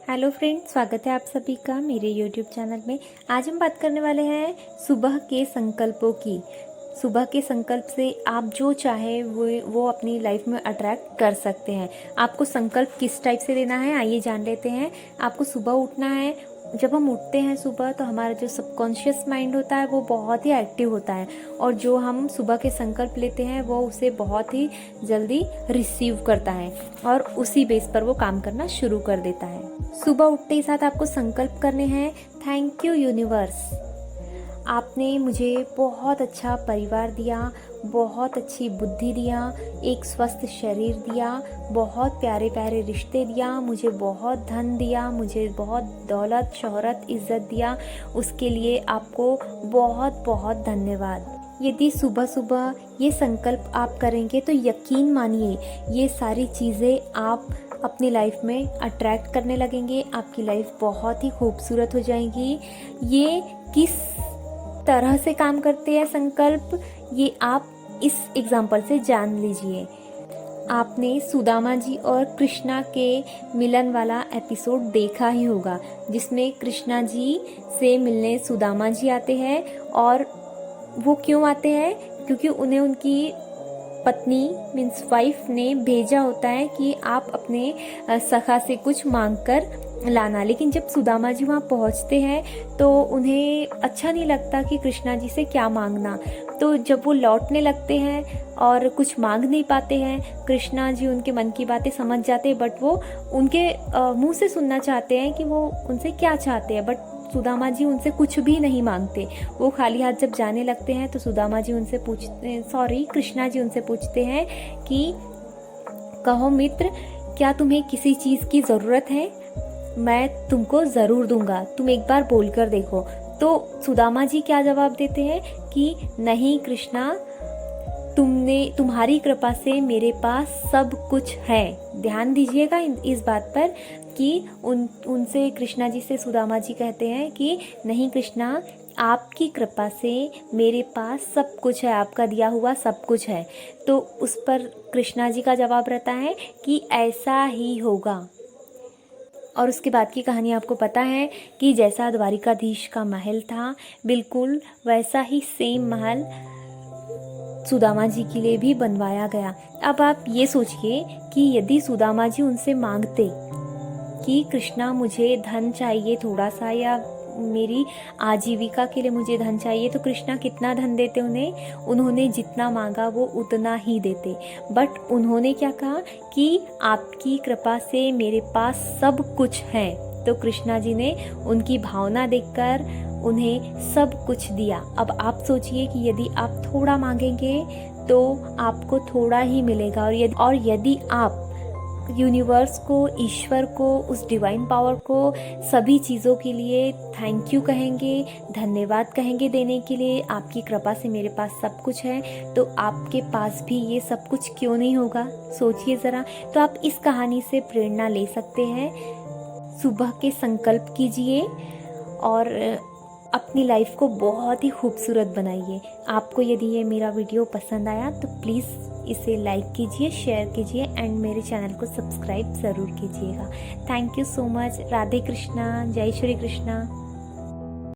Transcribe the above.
Hello friends, स्वागत है आप सभी का मेरे यूट्यूब चैनल में। आज हम बात करने वाले हैं सुबह के संकल्पों की। सुबह के संकल्प से आप जो चाहे वो अपनी लाइफ में अट्रैक्ट कर सकते हैं। आपको संकल्प किस टाइप से लेना है, आइए जान लेते हैं। आपको सुबह उठना है। जब हम उठते हैं सुबह तो हमारा जो सबकॉन्शियस माइंड होता है वो बहुत ही एक्टिव होता है, और जो हम सुबह के संकल्प लेते हैं वो उसे बहुत ही जल्दी रिसीव करता है और उसी बेस पर वो काम करना शुरू कर देता है। सुबह उठते ही साथ आपको संकल्प करने हैं, थैंक यू यूनिवर्स, आपने मुझे बहुत अच्छा परिवार दिया, बहुत अच्छी बुद्धि दिया, एक स्वस्थ शरीर दिया, बहुत प्यारे प्यारे रिश्ते दिया, मुझे बहुत धन दिया, मुझे बहुत दौलत शोहरत इज़्ज़त दिया। उसके लिए आपको बहुत बहुत धन्यवाद। यदि सुबह सुबह ये संकल्प आप करेंगे तो यकीन मानिए ये सारी चीज़ें आप अपनी लाइफ में अट्रैक्ट करने लगेंगे। आपकी लाइफ बहुत ही खूबसूरत हो जाएगी। ये किस तरह से काम करते हैं संकल्प, ये आप इस एग्जाम्पल से जान लीजिए। आपने सुदामा जी और कृष्णा के मिलन वाला एपिसोड देखा ही होगा, जिसमें कृष्णा जी से मिलने सुदामा जी आते हैं। और वो क्यों आते हैं? क्योंकि उन्हें उनकी पत्नी मीन्स वाइफ ने भेजा होता है कि आप अपने सखा से कुछ मांग कर लाना। लेकिन जब सुदामा जी वहाँ पहुँचते हैं तो उन्हें अच्छा नहीं लगता कि कृष्णा जी से क्या मांगना। तो जब वो लौटने लगते हैं और कुछ मांग नहीं पाते हैं, कृष्णा जी उनके मन की बातें समझ जाते हैं, बट वो उनके मुंह से सुनना चाहते हैं कि वो उनसे क्या चाहते हैं। बट सुदामा जी उनसे कुछ भी नहीं मांगते। वो खाली हाथ जब जाने लगते हैं तो सुदामा जी उनसे कृष्णा जी उनसे पूछते हैं कि कहो मित्र, क्या तुम्हें किसी चीज़ की ज़रूरत है? मैं तुमको ज़रूर दूंगा, तुम एक बार बोल कर देखो। तो सुदामा जी क्या जवाब देते हैं कि नहीं कृष्णा, तुम्हारी कृपा से मेरे पास सब कुछ है। ध्यान दीजिएगा इस बात पर कि उनसे कृष्णा जी से सुदामा जी कहते हैं कि नहीं कृष्णा, आपकी कृपा से मेरे पास सब कुछ है, आपका दिया हुआ सब कुछ है। तो उस पर कृष्णा जी का जवाब रहता है कि ऐसा ही होगा। और उसके बाद की कहानी आपको पता है कि जैसा द्वारिकाधीश का महल था, बिल्कुल वैसा ही सेम महल सुदामा जी के लिए भी बनवाया गया। अब आप ये सोचिए कि यदि सुदामा जी उनसे मांगते कि कृष्णा मुझे धन चाहिए थोड़ा सा, या मेरी आजीविका के लिए मुझे धन चाहिए, तो कृष्णा कितना धन देते उन्हें? उन्होंने जितना मांगा वो उतना ही देते। बट उन्होंने क्या कहा कि आपकी कृपा से मेरे पास सब कुछ है। तो कृष्णा जी ने उनकी भावना देखकर उन्हें सब कुछ दिया। अब आप सोचिए कि यदि आप थोड़ा मांगेंगे तो आपको थोड़ा ही मिलेगा। और यदि आप यूनिवर्स को, ईश्वर को, उस डिवाइन पावर को सभी चीज़ों के लिए थैंक यू कहेंगे, धन्यवाद कहेंगे देने के लिए, आपकी कृपा से मेरे पास सब कुछ है, तो आपके पास भी ये सब कुछ क्यों नहीं होगा? सोचिए ज़रा। तो आप इस कहानी से प्रेरणा ले सकते हैं। सुबह के संकल्प कीजिए और अपनी लाइफ को बहुत ही खूबसूरत बनाइए। आपको यदि ये मेरा वीडियो पसंद आया तो प्लीज़ इसे लाइक कीजिए, शेयर कीजिए एंड मेरे चैनल को सब्सक्राइब ज़रूर कीजिएगा। Thank you so much. Radhe Krishna, जय श्री कृष्णा।